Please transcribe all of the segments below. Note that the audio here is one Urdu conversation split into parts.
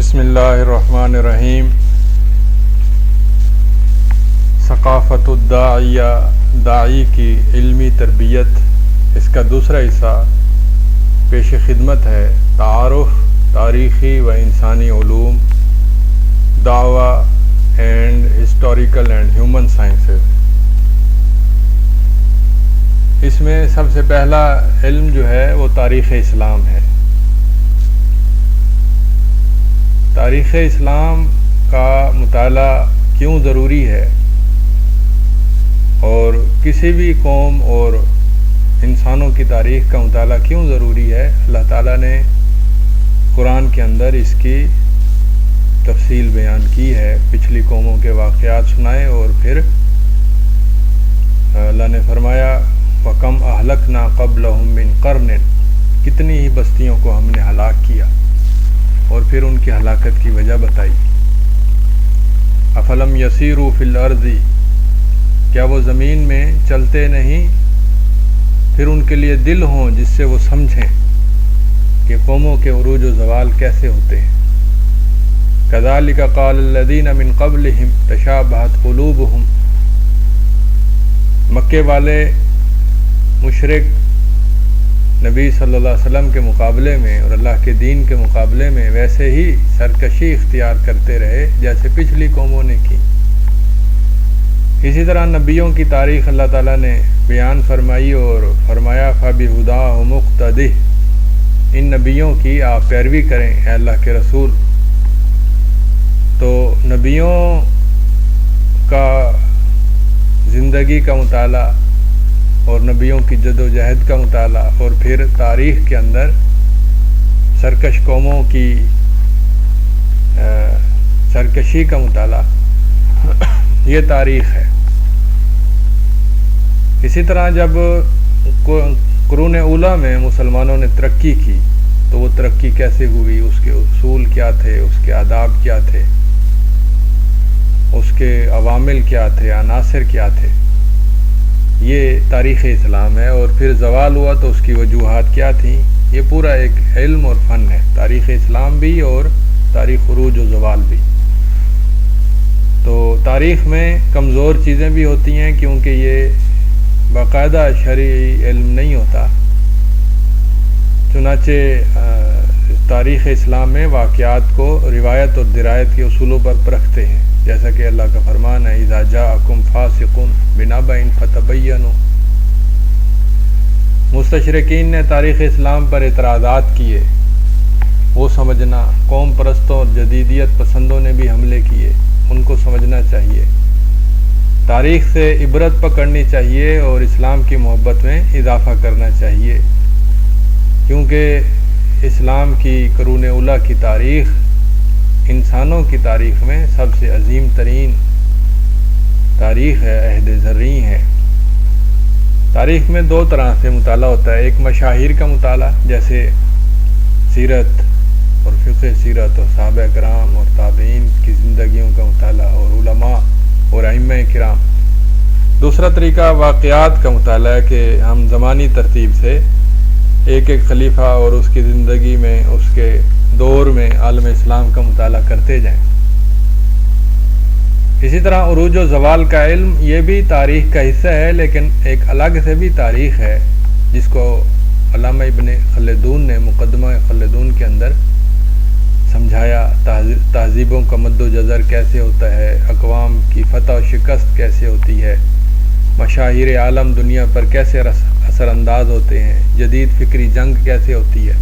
بسم اللہ الرحمن الرحیم۔ ثقافت الداعیہ، داعی کی علمی تربیت، اس کا دوسرا حصہ پیش خدمت ہے۔ تعارف، تاریخی و انسانی علوم، دعویٰ and historical and human sciences. اس میں سب سے پہلا علم جو ہے وہ تاریخ اسلام ہے۔ تاریخ اسلام کا مطالعہ کیوں ضروری ہے اور کسی بھی قوم اور انسانوں کی تاریخ کا مطالعہ کیوں ضروری ہے، اللہ تعالیٰ نے قرآن کے اندر اس کی تفصیل بیان کی ہے۔ پچھلی قوموں کے واقعات سنائے اور پھر اللہ نے فرمایا وَكَمْ أَهْلَكْنَا قَبْلَهُم مِّن قَرْنٍ، کتنی ہی بستیوں کو ہم نے ہلاک کیا، اور پھر ان کی ہلاکت کی وجہ بتائی۔ افلم یسیروا فی الارض، کیا وہ زمین میں چلتے نہیں، پھر ان کے لیے دل ہوں جس سے وہ سمجھیں کہ قوموں کے عروج و زوال کیسے ہوتے ہیں۔ کذالک قال الذین من قبلہم تشابہت قلوبہم، مکے والے مشرک نبی صلی اللہ علیہ وسلم کے مقابلے میں اور اللہ کے دین کے مقابلے میں ویسے ہی سرکشی اختیار کرتے رہے جیسے پچھلی قوموں نے کی۔ اسی طرح نبیوں کی تاریخ اللہ تعالیٰ نے بیان فرمائی اور فرمایا فَبِهُدَاهُ مُقْتَدِهْ، ان نبیوں کی آپ پیروی کریں اے اللہ کے رسول۔ تو نبیوں کا زندگی کا مطالعہ اور نبیوں کی جد و جہد کا مطالعہ اور پھر تاریخ کے اندر سرکش قوموں کی سرکشی کا مطالعہ، یہ تاریخ ہے۔ اسی طرح جب قرون اولیٰ میں مسلمانوں نے ترقی کی تو وہ ترقی کیسے ہوئی، اس کے اصول کیا تھے، اس کے آداب کیا تھے، اس کے عوامل کیا تھے، عناصر کیا تھے، یہ تاریخ اسلام ہے۔ اور پھر زوال ہوا تو اس کی وجوہات کیا تھیں، یہ پورا ایک علم اور فن ہے، تاریخ اسلام بھی اور تاریخ عروج و زوال بھی۔ تو تاریخ میں کمزور چیزیں بھی ہوتی ہیں کیونکہ یہ باقاعدہ شرعی علم نہیں ہوتا۔ چنانچہ تاریخ اسلام میں واقعات کو روایت اور درایت کے اصولوں پر پرکھتے ہیں، جیسا کہ اللہ کا فرمان ہے اذا جاءکم فاسق بنبأ فتبینوا۔ مستشرقین نے تاریخ اسلام پر اعتراضات کیے، وہ سمجھنا، قوم پرستوں اور جدیدیت پسندوں نے بھی حملے کیے، ان کو سمجھنا چاہیے۔ تاریخ سے عبرت پکڑنی چاہیے اور اسلام کی محبت میں اضافہ کرنا چاہیے، کیونکہ اسلام کی قرون اولیٰ کی تاریخ انسانوں کی تاریخ میں سب سے عظیم ترین تاریخ ہے، عہد زرعی ہے۔ تاریخ میں دو طرح سے مطالعہ ہوتا ہے، ایک مشاہیر کا مطالعہ جیسے سیرت اور فقہ سیرت اور صحابہ کرام اور تابعین کی زندگیوں کا مطالعہ اور علماء اور ائمہ کرام۔ دوسرا طریقہ واقعات کا مطالعہ ہے کہ ہم زمانی ترتیب سے ایک ایک خلیفہ اور اس کی زندگی میں، اس کے دور میں عالم اسلام کا مطالعہ کرتے جائیں۔ اسی طرح عروج و زوال کا علم، یہ بھی تاریخ کا حصہ ہے لیکن ایک الگ سے بھی تاریخ ہے، جس کو علامہ ابن خلدون نے مقدمہ خلدون کے اندر سمجھایا۔ تہذیبوں کا مد و جزر کیسے ہوتا ہے، اقوام کی فتح و شکست کیسے ہوتی ہے، مشاہیر عالم دنیا پر کیسے اثر انداز ہوتے ہیں، جدید فکری جنگ کیسے ہوتی ہے۔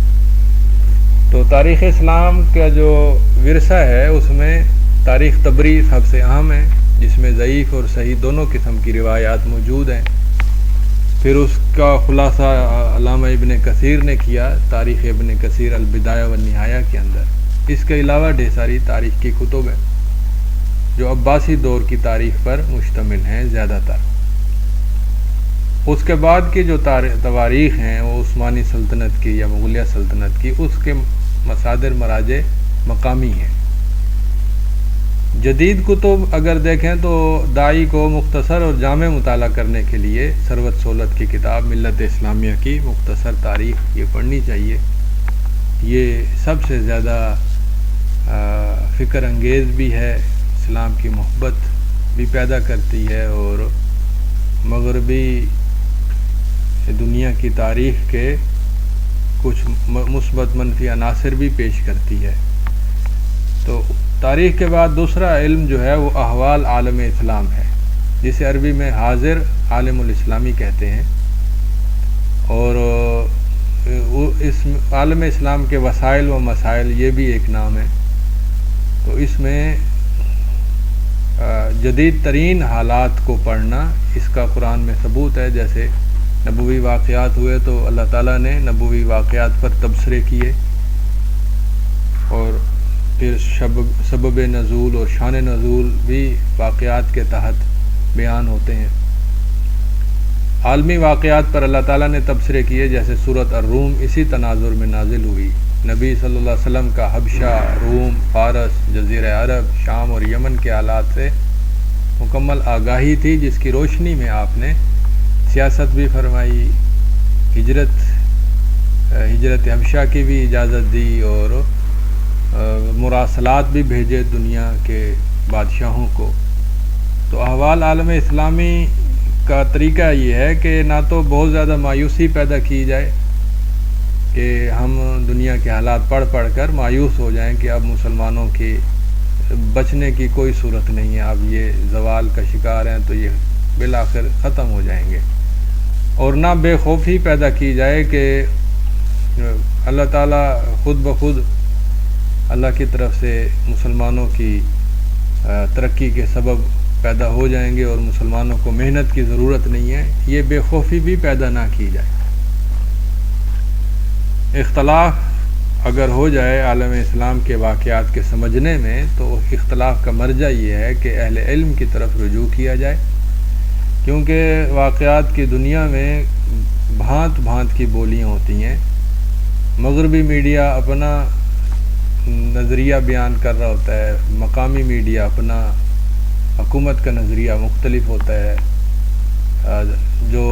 تو تاریخ اسلام کا جو ورثہ ہے اس میں تاریخ طبری سب سے اہم ہے، جس میں ضعیف اور صحیح دونوں قسم کی روایات موجود ہیں۔ پھر اس کا خلاصہ علامہ ابن کثیر نے کیا تاریخ ابن کثیر البدایہ والنہایہ کے اندر۔ اس کے علاوہ ڈھیر ساری تاریخ کی کتب ہیں جو عباسی دور کی تاریخ پر مشتمل ہیں زیادہ تر۔ اس کے بعد کی جو تواریخ ہیں وہ عثمانی سلطنت کی یا مغلیہ سلطنت کی، اس کے مصادر مراجع مقامی ہیں۔ جدید کتب اگر دیکھیں تو داعی کو مختصر اور جامع مطالعہ کرنے کے لیے ثروت سہولت کی کتاب ملت اسلامیہ کی مختصر تاریخ یہ پڑھنی چاہیے۔ یہ سب سے زیادہ فکر انگیز بھی ہے، اسلام کی محبت بھی پیدا کرتی ہے، اور مغربی دنیا کی تاریخ کے کچھ مثبت منفی عناصر بھی پیش کرتی ہے۔ تو تاریخ کے بعد دوسرا علم جو ہے وہ احوال عالم اسلام ہے، جسے عربی میں حاضر عالم الاسلامی کہتے ہیں، اور اس عالم اسلام کے وسائل و مسائل یہ بھی ایک نام ہے۔ تو اس میں جدید ترین حالات کو پڑھنا اس کا قرآن میں ثبوت ہے، جیسے نبوی واقعات ہوئے تو اللہ تعالیٰ نے نبوی واقعات پر تبصرے کیے، اور پھر سبب نزول اور شان نزول بھی واقعات کے تحت بیان ہوتے ہیں۔ عالمی واقعات پر اللہ تعالیٰ نے تبصرے کیے، جیسے سورۃ الروم اسی تناظر میں نازل ہوئی۔ نبی صلی اللہ علیہ وسلم کا حبشہ، روم، فارس، جزیرہ عرب، شام اور یمن کے حالات سے مکمل آگاہی تھی، جس کی روشنی میں آپ نے سیاست بھی فرمائی، ہجرت حبشہ کی بھی اجازت دی، اور مراسلات بھی بھیجے دنیا کے بادشاہوں کو۔ تو احوال عالم اسلامی کا طریقہ یہ ہے کہ نہ تو بہت زیادہ مایوسی پیدا کی جائے کہ ہم دنیا کے حالات پڑھ کر مایوس ہو جائیں کہ اب مسلمانوں کی بچنے کی کوئی صورت نہیں ہے، اب یہ زوال کا شکار ہیں تو یہ بالآخر ختم ہو جائیں گے، اور نہ بے خوفی پیدا کی جائے کہ اللہ تعالیٰ خود بخود اللہ کی طرف سے مسلمانوں کی ترقی کے سبب پیدا ہو جائیں گے اور مسلمانوں کو محنت کی ضرورت نہیں ہے، یہ بے خوفی بھی پیدا نہ کی جائے۔ اختلاف اگر ہو جائے عالم اسلام کے واقعات کے سمجھنے میں، تو اختلاف کا مرجع یہ ہے کہ اہل علم کی طرف رجوع کیا جائے، کیونکہ واقعات کی دنیا میں بھانت بھانت کی بولیاں ہوتی ہیں۔ مغربی میڈیا اپنا نظریہ بیان کر رہا ہوتا ہے، مقامی میڈیا اپنا، حکومت کا نظریہ مختلف ہوتا ہے، جو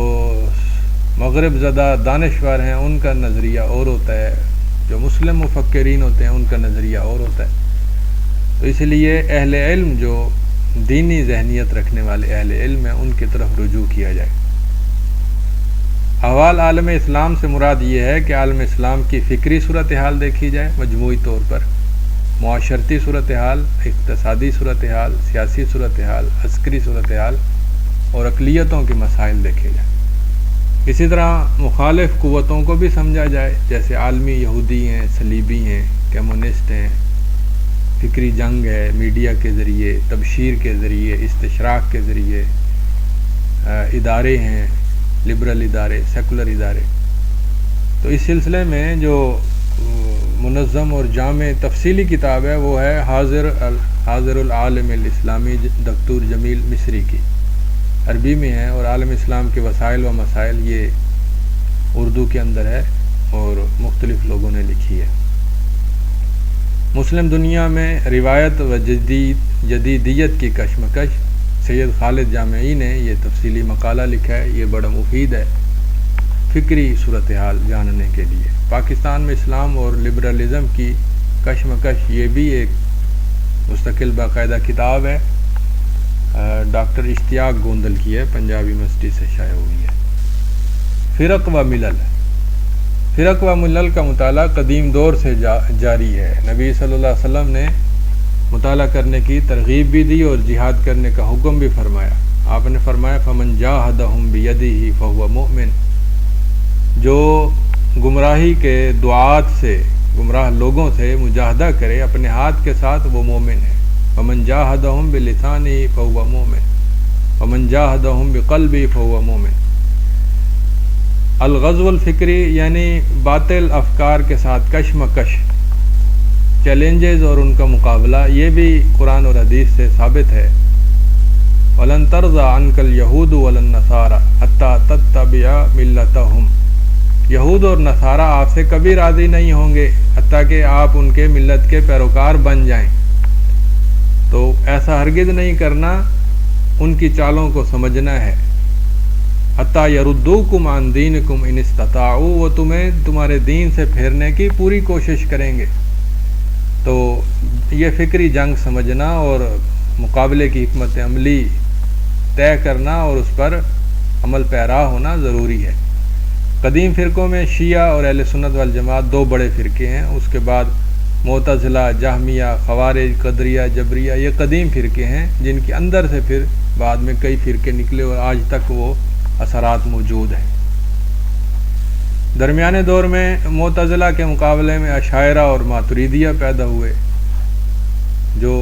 مغرب زدہ دانشور ہیں ان کا نظریہ اور ہوتا ہے، جو مسلم مفکرین ہوتے ہیں ان کا نظریہ اور ہوتا ہے۔ تو اس لیے اہل علم جو دینی ذہنیت رکھنے والے اہل علم ہیں ان کی طرف رجوع کیا جائے۔ احوال عالم اسلام سے مراد یہ ہے کہ عالم اسلام کی فکری صورتحال دیکھی جائے مجموعی طور پر، معاشرتی صورتحال، اقتصادی صورتحال، سیاسی صورتحال، عسکری صورتحال اور اقلیتوں کے مسائل دیکھے جائیں۔ اسی طرح مخالف قوتوں کو بھی سمجھا جائے، جیسے عالمی یہودی ہیں، صلیبی ہیں، کمیونسٹ ہیں، فکری جنگ ہے، میڈیا کے ذریعے، تبشیر کے ذریعے، استشراق کے ذریعے، ادارے ہیں، لبرل ادارے، سیکولر ادارے۔ تو اس سلسلے میں جو منظم اور جامع تفصیلی کتاب ہے وہ ہے حاضر العالم الاسلامی دکتور جمیل مصری کی، عربی میں ہے، اور عالم اسلام کے وسائل و مسائل یہ اردو کے اندر ہے اور مختلف لوگوں نے لکھی ہے۔ مسلم دنیا میں روایت و جدیدیت کی کشمکش، سید خالد جامعی نے یہ تفصیلی مقالہ لکھا ہے، یہ بڑا مفید ہے فکری صورتحال جاننے کے لیے۔ پاکستان میں اسلام اور لبرلزم کی کشمکش، یہ بھی ایک مستقل باقاعدہ کتاب ہے، ڈاکٹر اشتیاق گوندل کی ہے، پنجاب یونیورسٹی سے شائع ہوئی ہے۔ فرق و ملل کا مطالعہ قدیم دور سے جاری ہے۔ نبی صلی اللہ علیہ وسلم نے مطالعہ کرنے کی ترغیب بھی دی اور جہاد کرنے کا حکم بھی فرمایا۔ آپ نے فرمایا فمن جاہدہم بیدہ فہو مؤمن، جو گمراہی کے دعات سے، گمراہ لوگوں سے مجاہدہ کرے اپنے ہاتھ کے ساتھ، وہ مومن ہے۔ فمن جاہدہم بلسانہ فہو مومن ومن جاہدہم بقلبہ فہو مومن۔ الغزو الفکری یعنی باطل افکار کے ساتھ کشمکش، چیلنجز اور ان کا مقابلہ، یہ بھی قرآن اور حدیث سے ثابت ہے۔ وَلَن تَرْضَىٰ عَنْكَ الْيَهُودُ وَلَا النَّصَارَىٰ حَتَّىٰ تَتَّبِعَ مِلَّتَهُمْ، یہود اور نصارہ آپ سے کبھی راضی نہیں ہوں گے حتیٰ کہ آپ ان کے ملت کے پیروکار بن جائیں۔ تو ایسا ہرگز نہیں کرنا، ان کی چالوں کو سمجھنا ہے۔ حتیٰ یردوکم عن دینکم ان استطاعوا، وہ تمہیں تمہارے دین سے پھیرنے کی پوری کوشش کریں گے۔ تو یہ فکری جنگ سمجھنا اور مقابلے کی حکمت عملی طے کرنا اور اس پر عمل پیرا ہونا ضروری ہے۔ قدیم فرقوں میں شیعہ اور اہل سنت والجماعت دو بڑے فرقے ہیں، اس کے بعد معتزلہ، جہمیہ، خوارج، قدریہ، جبریہ، یہ قدیم فرقے ہیں جن کے اندر سے پھر بعد میں کئی فرقے نکلے اور آج تک وہ اثرات موجود ہیں۔ درمیانے دور میں معتزلہ کے مقابلے میں اشاعرہ اور ماتریدیہ پیدا ہوئے، جو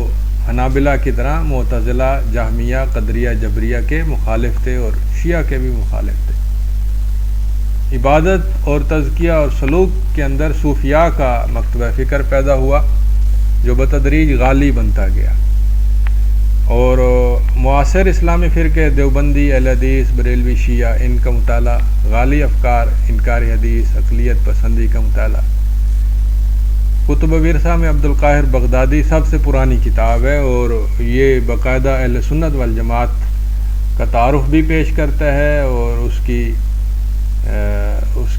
حنابلہ کی طرح معتزلہ، جہمیہ، قدریہ، جبریہ کے مخالف تھے اور شیعہ کے بھی مخالف تھے۔ عبادت اور تزکیہ اور سلوک کے اندر صوفیاء کا مکتبہ فکر پیدا ہوا جو بتدریج غالی بنتا گیا، اور معاصر اسلامی فرقے دیوبندی، اہل حدیث، بریلوی، شیعہ، ان کا مطالعہ غالی افکار، انکار حدیث، اقلیت پسندی کا مطالعہ۔ کتب ورثہ میں عبدالقاہر بغدادی سب سے پرانی کتاب ہے اور یہ باقاعدہ اہل سنت والجماعت کا تعارف بھی پیش کرتا ہے اور اس کی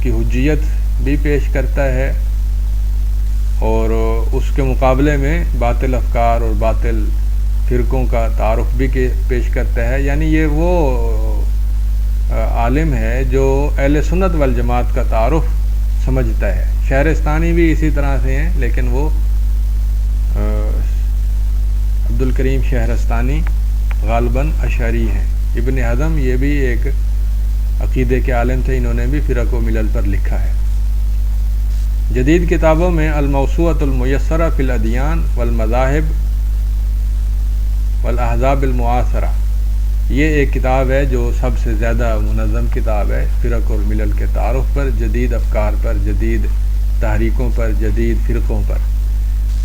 حجیت بھی پیش کرتا ہے، اور اس کے مقابلے میں باطل افکار اور باطل فرقوں کا تعارف بھی پیش کرتا ہے۔ یعنی یہ وہ عالم ہے جو اہل سنت والجماعت کا تعارف سمجھتا ہے۔ شہرستانی بھی اسی طرح سے ہیں، لیکن وہ عبدالکریم شہرستانی غالباً اشعری ہیں۔ ابن حزم یہ بھی ایک عقیدے کے عالم تھے، انہوں نے بھی فرق و ملل پر لکھا ہے۔ جدید کتابوں میں الموسوعۃ المیسرہ فی الادیان والمذاہب والاحزاب المعاصرہ، یہ ایک کتاب ہے جو سب سے زیادہ منظم کتاب ہے فرق اور ملل کے تعارف پر، جدید افکار پر، جدید تحریکوں پر، جدید فرقوں پر۔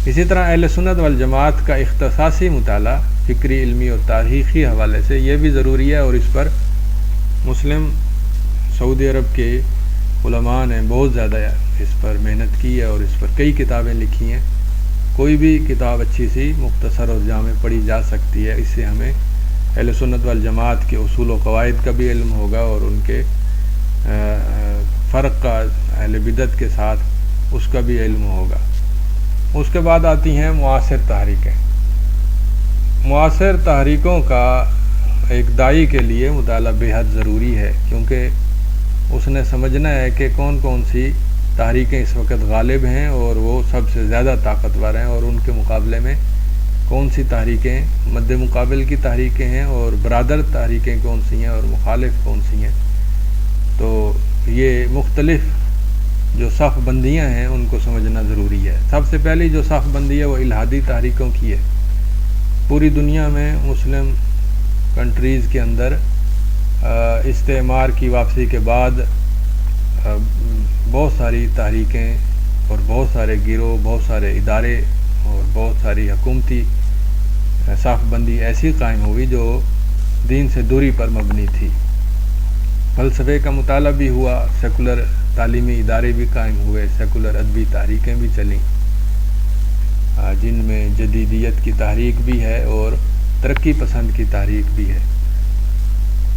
اسی طرح اہل سنت والجماعت کا اختصاصی مطالعہ فکری، علمی اور تاریخی حوالے سے یہ بھی ضروری ہے، اور اس پر مسلم سعودی عرب کے علماء نے بہت زیادہ اس پر محنت کی ہے اور اس پر کئی کتابیں لکھی ہیں۔ کوئی بھی کتاب اچھی سی مختصر اور جامع پڑھی جا سکتی ہے، اس سے ہمیں اہل سنت والجماعت کے اصول و قواعد کا بھی علم ہوگا اور ان کے فرق کا اہل بدعت کے ساتھ اس کا بھی علم ہوگا۔ اس کے بعد آتی ہیں معاصر تحریکیں۔ معاصر تحریکوں کا ایک داعی کے لیے مطالعہ بے حد ضروری ہے، کیونکہ اس نے سمجھنا ہے کہ کون کون سی تحریکیں اس وقت غالب ہیں اور وہ سب سے زیادہ طاقتور ہیں، اور ان کے مقابلے میں کون سی تحریکیں مد مقابل کی تحریکیں ہیں اور برادر تحریکیں کون سی ہیں اور مخالف کون سی ہیں۔ تو یہ مختلف جو صف بندیاں ہیں ان کو سمجھنا ضروری ہے۔ سب سے پہلی جو صف بندی ہے وہ الہادی تحریکوں کی ہے۔ پوری دنیا میں مسلم کنٹریز کے اندر استعمار کی واپسی کے بعد بہت ساری تحریکیں اور بہت سارے گروہ، بہت سارے ادارے اور بہت ساری حکومتی صف بندی ایسی قائم ہوئی جو دین سے دوری پر مبنی تھی۔ فلسفے کا مطالعہ بھی ہوا، سیکولر تعلیمی ادارے بھی قائم ہوئے، سیکولر ادبی تحریکیں بھی چلیں جن میں جدیدیت کی تحریک بھی ہے اور ترقی پسند کی تحریک بھی ہے۔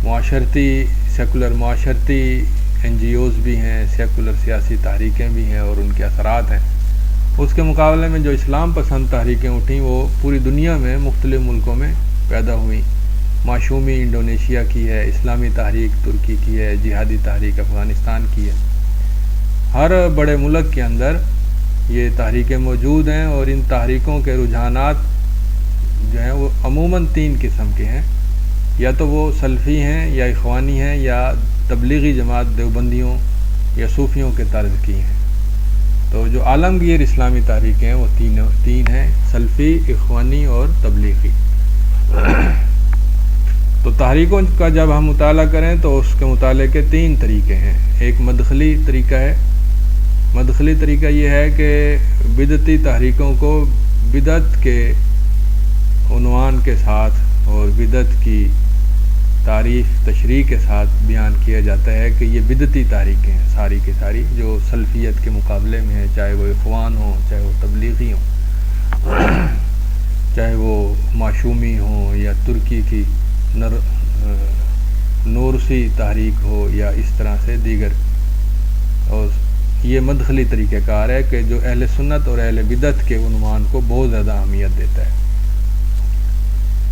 معاشرتی سیکولر معاشرتی این جی اوز بھی ہیں، سیکولر سیاسی تحریکیں بھی ہیں اور ان کے اثرات ہیں۔ اس کے مقابلے میں جو اسلام پسند تحریکیں اٹھیں وہ پوری دنیا میں مختلف ملکوں میں پیدا ہوئیں۔ معشومی انڈونیشیا کی ہے، اسلامی تحریک ترکی کی ہے، جہادی تحریک افغانستان کی ہے۔ ہر بڑے ملک کے اندر یہ تحریکیں موجود ہیں، اور ان تحریکوں کے رجحانات جو ہیں وہ عموماً 3 قسم کے ہیں، یا تو وہ سلفی ہیں یا اخوانی ہیں یا تبلیغی جماعت دیوبندیوں یا صوفیوں کے طرز کی ہیں۔ تو جو عالمگیر اسلامی تحریکیں ہیں وہ تین ہیں، سلفی، اخوانی اور تبلیغی۔ تو تحریکوں کا جب ہم مطالعہ کریں تو اس کے مطالعے کے 3 طریقے ہیں۔ ایک مدخلی طریقہ ہے۔ مدخلی طریقہ یہ ہے کہ بدعتی تحریکوں کو بدعت کے عنوان کے ساتھ اور بدعت کی تعریف تشریح کے ساتھ بیان کیا جاتا ہے کہ یہ بدعتی تحریکیں ہیں ساری کی ساری، جو سلفیت کے مقابلے میں ہیں، چاہے وہ اخوان ہوں، چاہے وہ تبلیغی ہوں، چاہے وہ معشومی ہوں یا ترکی کی نورسی تحریک ہو یا اس طرح سے دیگر۔ اور یہ مدخلی طریقہ کار ہے کہ جو اہل سنت اور اہل بدعت کے عنوان کو بہت زیادہ اہمیت دیتا ہے۔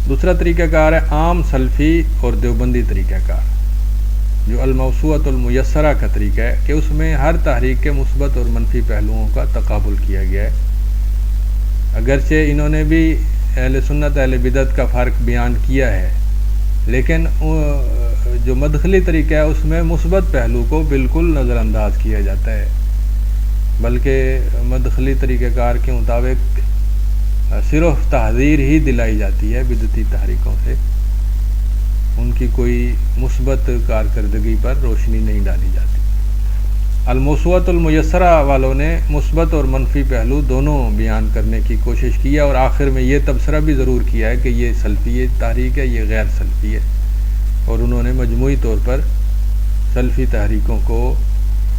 دوسرا طریقہ کار ہے عام سلفی اور دیوبندی طریقہ کار، جو الموسوعۃ المیسرہ کا طریقہ ہے کہ اس میں ہر تحریک کے مثبت اور منفی پہلوؤں کا تقابل کیا گیا ہے۔ اگرچہ انہوں نے بھی اہل سنت اہل بدعت کا فرق بیان کیا ہے، لیکن جو مدخلی طریقہ ہے اس میں مثبت پہلو کو بالکل نظر انداز کیا جاتا ہے، بلکہ مدخلی طریقہ کار کے مطابق صرف تحذیر ہی دلائی جاتی ہے بدعتی تحریکوں سے، ان کی کوئی مثبت کارکردگی پر روشنی نہیں ڈالی جاتی۔ الموسوعۃ المیسرہ والوں نے مثبت اور منفی پہلو دونوں بیان کرنے کی کوشش کی ہے، اور آخر میں یہ تبصرہ بھی ضرور کیا ہے کہ یہ سلفی تحریک ہے، یہ غیر سلفی ہے، اور انہوں نے مجموعی طور پر سلفی تحریکوں کو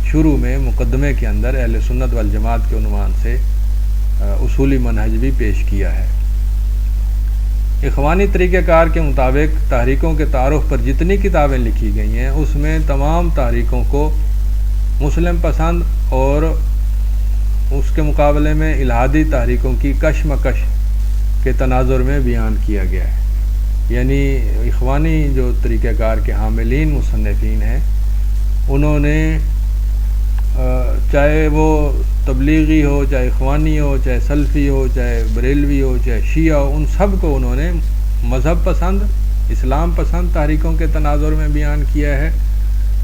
شروع میں مقدمے کے اندر اہل سنت والجماعت کے عنوان سے اصولی منہج بھی پیش کیا ہے۔ اخوانی طریقہ کار کے مطابق تحریکوں کے تعارف پر جتنی کتابیں لکھی گئی ہیں اس میں تمام تحریکوں کو مسلم پسند اور اس کے مقابلے میں الہادی تحریکوں کی کشمکش کے تناظر میں بیان کیا گیا ہے۔ یعنی اخوانی جو طریقہ کار کے حاملین مصنفین ہیں، انہوں نے چاہے وہ تبلیغی ہو، چاہے اخوانی ہو، چاہے سلفی ہو، چاہے بریلوی ہو، چاہے شیعہ ہو، ان سب کو انہوں نے مذہب پسند، اسلام پسند تحریکوں کے تناظر میں بیان کیا ہے،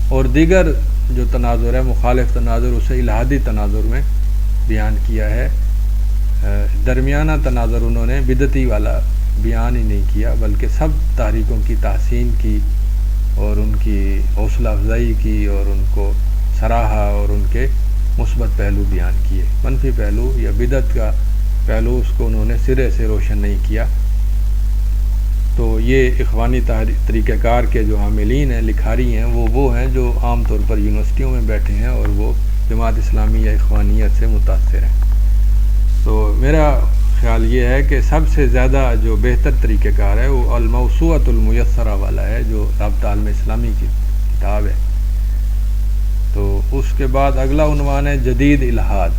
اور دیگر جو تناظر ہے مخالف تناظر اسے الہادی تناظر میں بیان کیا ہے۔ درمیانہ تناظر انہوں نے بدعتی والا بیان ہی نہیں کیا، بلکہ سب تحریکوں کی تحسین کی اور ان کی حوصلہ افزائی کی اور ان کو سراہا اور ان کے مثبت پہلو بیان کیے۔ منفی پہلو یا بدعت کا پہلو اس کو انہوں نے سرے سے روشن نہیں کیا۔ تو یہ اخوانی طریقہ کار کے جو حاملین ہیں، لکھاری ہیں، وہ ہیں جو عام طور پر یونیورسٹیوں میں بیٹھے ہیں اور وہ جماعت اسلامی یا اخوانیت سے متاثر ہیں۔ تو میرا خیال یہ ہے کہ سب سے زیادہ جو بہتر طریقہ کار ہے وہ الموسوعۃ المیسرہ والا ہے، جو رابطہ عالم اسلامی کی کتاب ہے۔ تو اس کے بعد اگلا عنوان ہے جدید الحاد۔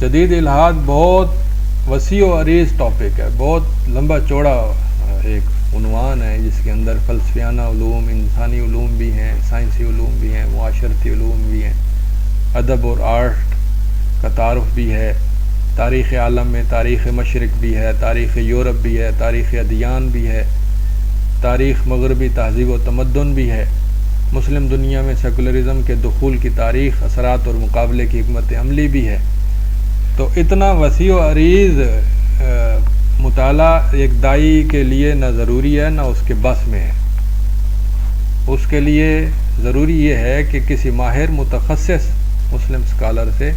جدید الحاد بہت وسیع و عریض ٹاپک ہے، بہت لمبا چوڑا ایک عنوان ہے، جس کے اندر فلسفیانہ علوم، انسانی علوم بھی ہیں، سائنسی علوم بھی ہیں، معاشرتی علوم بھی ہیں، ادب اور آرٹ کا تعارف بھی ہے، تاریخ عالم میں تاریخ مشرق بھی ہے، تاریخ یورپ بھی ہے، تاریخ ادیان بھی ہے، تاریخ مغربی تہذیب و تمدن بھی ہے، مسلم دنیا میں سیکولرزم کے دخول کی تاریخ، اثرات اور مقابلے کی حکمت عملی بھی ہے۔ تو اتنا وسیع و عریض مطالعہ ایک داعی کے لیے نہ ضروری ہے نہ اس کے بس میں ہے۔ اس کے لیے ضروری یہ ہے کہ کسی ماہر متخصص مسلم اسکالر سے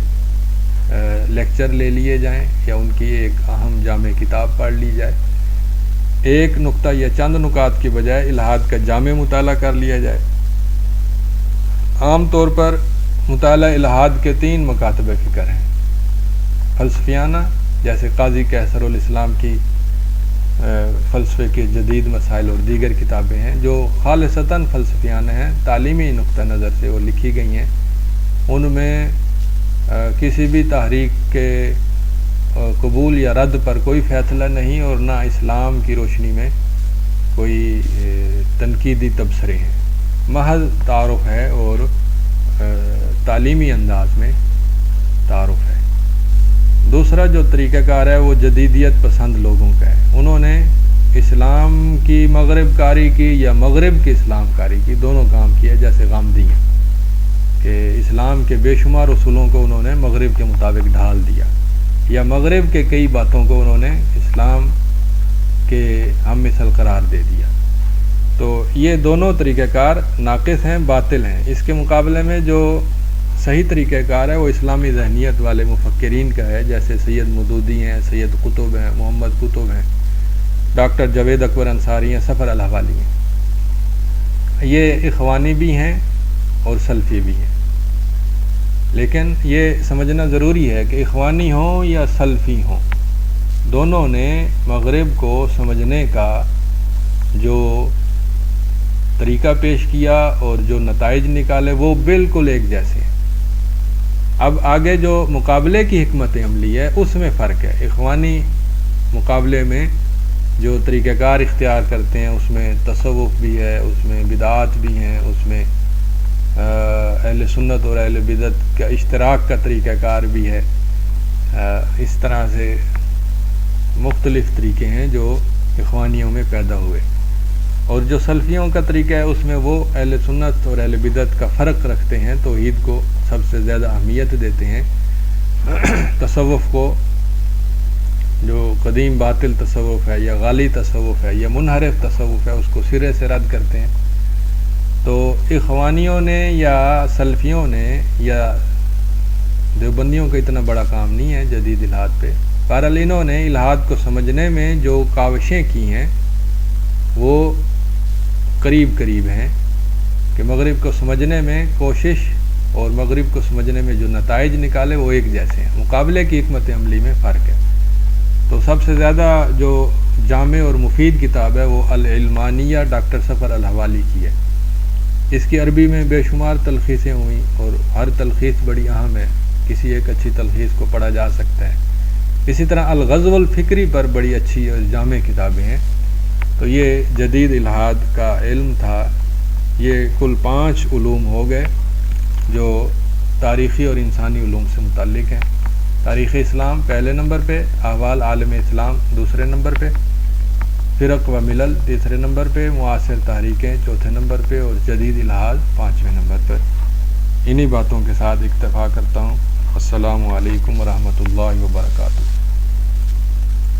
لیکچر لے لیے جائیں یا ان کی ایک اہم جامع کتاب پڑھ لی جائے، ایک نقطہ یا چند نکات کی بجائے الحاد کا جامع مطالعہ کر لیا جائے۔ عام طور پر مطالعہ الحاد کے 3 مکاتب فکر ہیں: فلسفیانہ، جیسے قاضی کیسر الاسلام کی فلسفے کے جدید مسائل اور دیگر کتابیں ہیں جو خالصتاً فلسفیانہ ہیں، تعلیمی نقطہ نظر سے وہ لکھی گئی ہیں، ان میں کسی بھی تحریک کے قبول یا رد پر کوئی فیصلہ نہیں اور نہ اسلام کی روشنی میں کوئی تنقیدی تبصرے ہیں، محض تعارف ہے اور تعلیمی انداز میں تعارف ہے۔ دوسرا جو طریقہ کار ہے وہ جدیدیت پسند لوگوں کا ہے، انہوں نے اسلام کی مغرب کاری کی یا مغرب کی اسلام کاری کی، دونوں کام کیا، جیسے غامدی ہیں کہ اسلام کے بے شمار اصولوں کو انہوں نے مغرب کے مطابق ڈھال دیا، یا مغرب کے کئی باتوں کو انہوں نے اسلام کے ہم مثل قرار دے دیا۔ تو یہ دونوں طریقہ کار ناقص ہیں، باطل ہیں۔ اس کے مقابلے میں جو صحیح طریقہ کار ہے وہ اسلامی ذہنیت والے مفکرین کا ہے، جیسے سید مودودی ہیں، سید قطب ہیں، محمد قطب ہیں، ڈاکٹر جاوید اکبر انصاری ہیں، سفر الحوالی ہیں۔ یہ اخوانی بھی ہیں اور سلفی بھی ہیں، لیکن یہ سمجھنا ضروری ہے کہ اخوانی ہوں یا سلفی ہوں، دونوں نے مغرب کو سمجھنے کا جو طریقہ پیش کیا اور جو نتائج نکالے وہ بالکل ایک جیسے ہیں۔ اب آگے جو مقابلے کی حکمت عملی ہے اس میں فرق ہے. اخوانی مقابلے میں جو طریقہ کار اختیار کرتے ہیں اس میں تصوف بھی ہے، اس میں بدعات بھی ہیں، اس میں اہل سنت اور اہل بدعت کا اشتراک کا طریقہ کار بھی ہے. اس طرح سے مختلف طریقے ہیں جو اخوانیوں میں پیدا ہوئے. اور جو سلفیوں کا طریقہ ہے اس میں وہ اہل سنت اور اہل بدعت کا فرق رکھتے ہیں، توحید کو سب سے زیادہ اہمیت دیتے ہیں. تصوف کو جو قدیم باطل تصوف ہے یا غالی تصوف ہے یا منحرف تصوف ہے اس کو سرے سے رد کرتے ہیں. تو اخوانیوں نے یا سلفیوں نے یا دیوبندیوں کا اتنا بڑا کام نہیں ہے جدید الحاد پہ. بہرحال انہوں نے الحاد کو سمجھنے میں جو کاوشیں کی ہیں وہ قریب ہیں کہ مغرب کو سمجھنے میں کوشش اور مغرب کو سمجھنے میں جو نتائج نکالے وہ ایک جیسے ہیں. مقابلے کی حکمت عملی میں فرق ہے. تو سب سے زیادہ جو جامع اور مفید کتاب ہے وہ العلمانیہ ڈاکٹر سفر الحوالی کی ہے. اس کی عربی میں بے شمار تلخیصیں ہوئیں اور ہر تلخیص بڑی اہم ہے، کسی ایک اچھی تلخیص کو پڑھا جا سکتا ہے. اسی طرح الغزو الفکری پر بڑی اچھی اور جامع کتابیں ہیں. تو یہ جدید الحاد کا علم تھا. یہ کل 5 علوم ہو گئے جو تاریخی اور انسانی علوم سے متعلق ہیں. تاریخ اسلام پہلے نمبر پہ، احوال عالم اسلام دوسرے نمبر پہ، فرق و ملل تیسرے نمبر پہ، معاصر تحریکیں چوتھے نمبر پہ اور جدید الحاد 5ویں نمبر پر. انہی باتوں کے ساتھ اکتفا کرتا ہوں. السلام علیکم ورحمۃ اللہ وبرکاتہ.